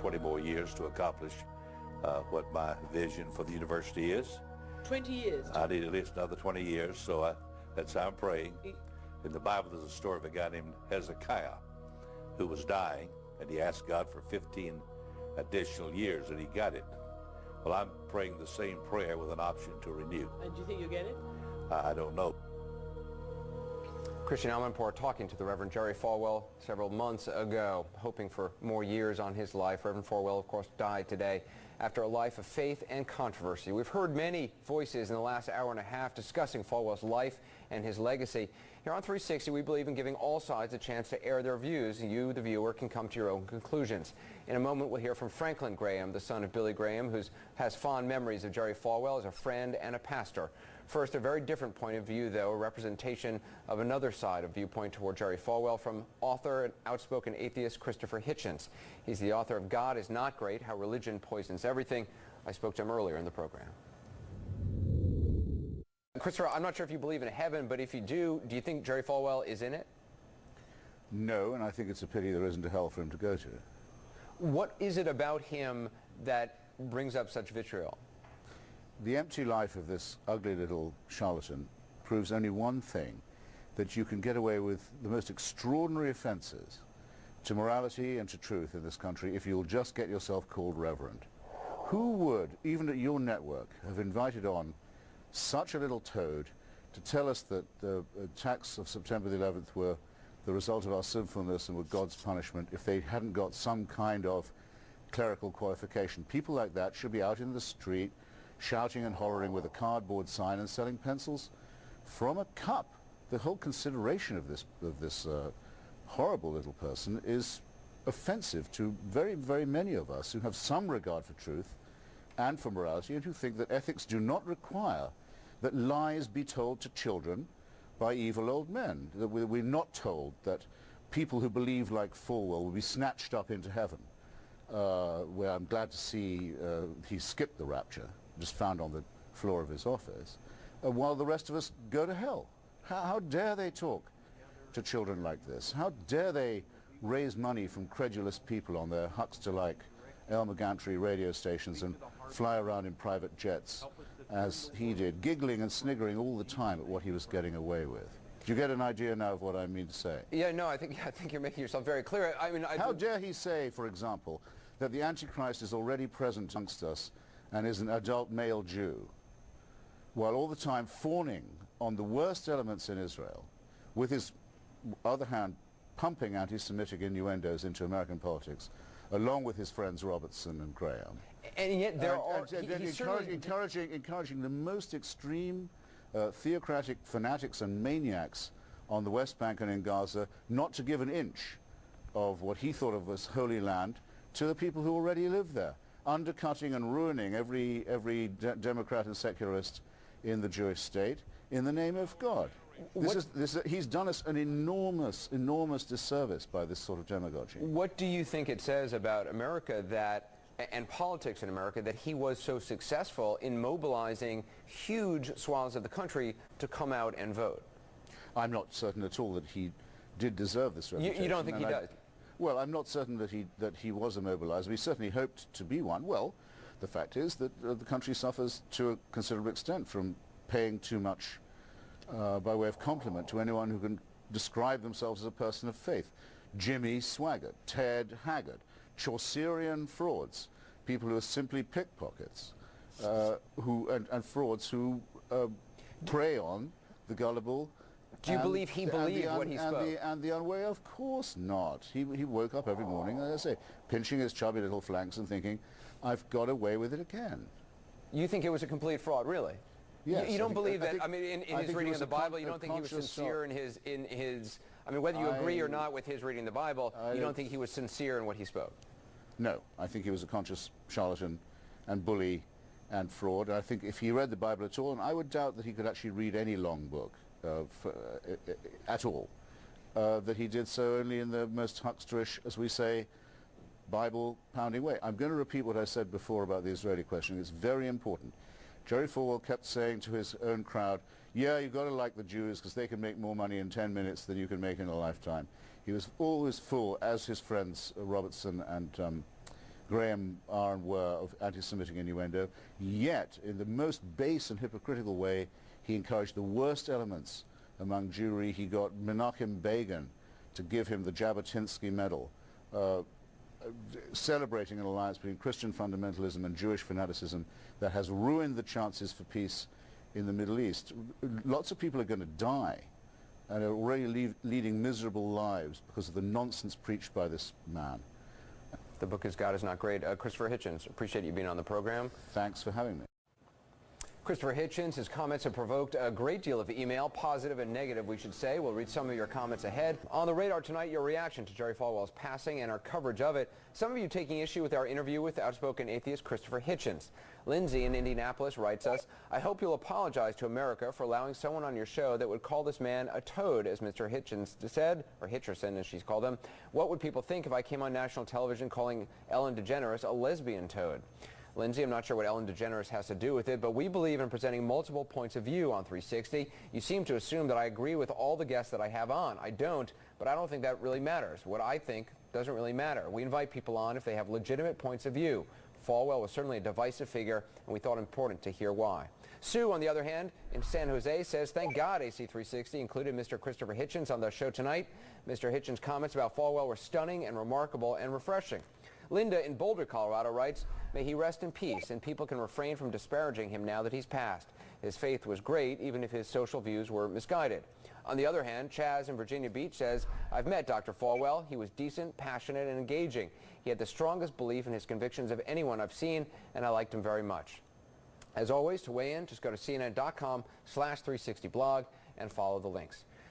20 more years to accomplish what my vision for the university is. 20 years? I need at least another 20 years, so that's how I'm praying. In the Bible, there's a story of a guy named Hezekiah who was dying, and he asked God for 15 additional years, and he got it. Well, I'm praying the same prayer with an option to renew. And do you think you'll get it? I don't know. Christian Amanpour talking to the Reverend Jerry Falwell several months ago, hoping for more years on his life. Reverend Falwell, of course, died today after a life of faith and controversy. We've heard many voices in the last hour and a half discussing Falwell's life and his legacy. Here on 360, we believe in giving all sides a chance to air their views. You, the viewer, can come to your own conclusions. In a moment, we'll hear from Franklin Graham, the son of Billy Graham, who has fond memories of Jerry Falwell as a friend and a pastor. First, a very different point of view, though, a representation of another side of viewpoint toward Jerry Falwell from author and outspoken atheist Christopher Hitchens. He's the author of God is Not Great, How Religion Poisons Everything. I spoke to him earlier in the program. Christopher, I'm not sure if you believe in heaven, but if you do you think Jerry Falwell is in it? No, and I think it's a pity there isn't a hell for him to go to. What is it about him that brings up such vitriol? The empty life of this ugly little charlatan proves only one thing, that you can get away with the most extraordinary offenses to morality and to truth in this country if you'll just get yourself called reverend. Who would, even at your network, have invited on such a little toad to tell us that the attacks of September the 11th were the result of our sinfulness and were God's punishment if they hadn't got some kind of clerical qualification? People like that should be out in the street shouting and hollering with a cardboard sign and selling pencils from a cup. The whole consideration of this horrible little person is offensive to very, very many of us who have some regard for truth and for morality and who think that ethics do not require that lies be told to children by evil old men. That we're not told that people who believe like Falwell will be snatched up into heaven, where I'm glad to see he skipped the rapture, just found on the floor of his office, while the rest of us go to hell. How dare they talk to children like this? How dare they raise money from credulous people on their huckster-like Elmer Gantry radio stations and fly around in private jets as he did, giggling and sniggering all the time at what he was getting away with. Do you get an idea now of what I mean to say? Yeah, no, I think you're making yourself very clear. I mean, how dare he say, for example, that the Antichrist is already present amongst us and is an adult male Jew, while all the time fawning on the worst elements in Israel, with his other hand pumping anti-Semitic innuendos into American politics, along with his friends Robertson and Graham. And yet there are... encouraging the most extreme theocratic fanatics and maniacs on the West Bank and in Gaza not to give an inch of what he thought of as Holy Land to the people who already live there, undercutting and ruining every Democrat and secularist in the Jewish state in the name of God. He's done us an enormous, enormous disservice by this sort of demagogy. What do you think it says about America and politics in America that he was so successful in mobilizing huge swaths of the country to come out and vote? I'm not certain at all that he did deserve this reputation. You don't think he does? Well, I'm not certain that he was a mobilizer. We certainly hoped to be one. Well, the fact is that the country suffers to a considerable extent from paying too much by way of compliment to anyone who can describe themselves as a person of faith. Jimmy Swaggart, Ted Haggard, Chaucerian frauds, people who are simply pickpockets, and frauds who prey on the gullible. Do you believe he believed what he spoke? And the unwary? Of course not. He woke up every morning, as I say, pinching his chubby little flanks and thinking, I've got away with it again. You think it was a complete fraud, really? Yes. You don't believe that, I mean, in his reading of the Bible, you don't think he was sincere in his, I mean, whether you agree or not with his reading the Bible, you don't think he was sincere in what he spoke? No, I think he was a conscious charlatan and bully and fraud. And I think if he read the Bible at all, and I would doubt that he could actually read any long book at all, that he did so only in the most hucksterish, as we say, Bible-pounding way. I'm going to repeat what I said before about the Israeli question. It's very important. Jerry Falwell kept saying to his own crowd, yeah, you've got to like the Jews because they can make more money in 10 minutes than you can make in a lifetime. He was always full, as his friends Robertson and Graham were of anti-Semitic innuendo, yet in the most base and hypocritical way he encouraged the worst elements among Jewry. He got Menachem Begin to give him the Jabotinsky Medal, celebrating an alliance between Christian fundamentalism and Jewish fanaticism that has ruined the chances for peace in the Middle East. Lots of people are going to die and are already leading miserable lives because of the nonsense preached by this man. The book is God is Not Great. Christopher Hitchens, appreciate you being on the program. Thanks for having me. Christopher Hitchens, his comments have provoked a great deal of email, positive and negative, we should say. We'll read some of your comments ahead. On the radar tonight, your reaction to Jerry Falwell's passing and our coverage of it. Some of you taking issue with our interview with outspoken atheist Christopher Hitchens. Lindsay in Indianapolis writes us, I hope you'll apologize to America for allowing someone on your show that would call this man a toad, as Mr. Hitchens said, or Hitcherson as she's called him. What would people think if I came on national television calling Ellen DeGeneres a lesbian toad? Lindsay, I'm not sure what Ellen DeGeneres has to do with it, but we believe in presenting multiple points of view on 360. You seem to assume that I agree with all the guests that I have on. I don't, but I don't think that really matters. What I think doesn't really matter. We invite people on if they have legitimate points of view. Falwell was certainly a divisive figure, and we thought it important to hear why. Sue, on the other hand, in San Jose says, thank God AC360 included Mr. Christopher Hitchens on the show tonight. Mr. Hitchens' comments about Falwell were stunning and remarkable and refreshing. Linda in Boulder, Colorado writes, may he rest in peace and people can refrain from disparaging him now that he's passed. His faith was great, even if his social views were misguided. On the other hand, Chaz in Virginia Beach says, I've met Dr. Falwell. He was decent, passionate, and engaging. He had the strongest belief in his convictions of anyone I've seen, and I liked him very much. As always, to weigh in, just go to CNN.com/360blog and follow the links.